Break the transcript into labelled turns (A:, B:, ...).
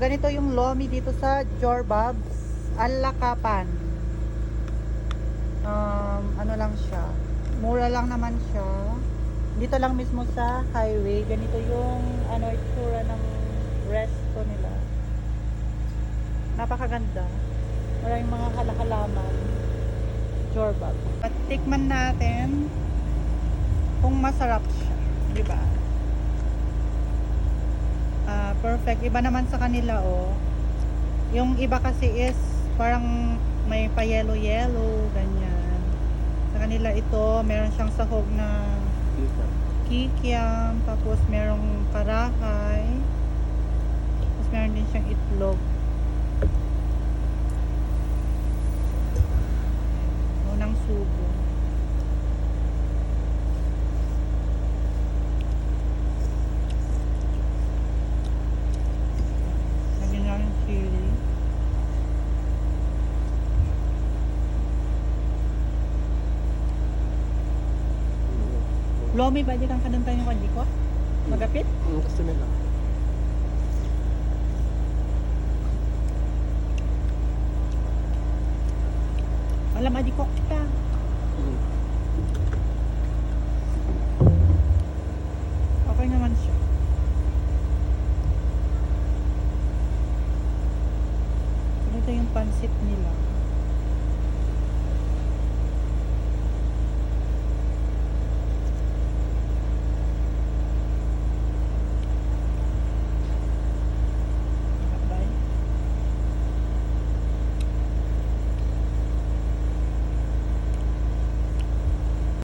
A: ganito yung lomi dito sa Jorbabs Alakapan. Ano lang siya, mura lang naman siya. Dito lang mismo sa highway. Ganito yung itsura ng resto nila. Napakaganda. Maraming mga halaman. Jorbab. At tikman natin kung masarap siya, di ba? Perfect. Iba naman sa kanila, oh. Yung iba kasi is parang may pa yellow ganyan. Sa kanila ito, meron siyang sahog na kikiam, tapos merong karahay, tapos meron din siyang itlog. Unang subo. Lagyan na ng chili. Lomi ba di kang kananta yung kandi ko? Magapit?
B: Gusto nila.
A: Alam adi ko kita. Okay naman siya. Ito yung pansit nila.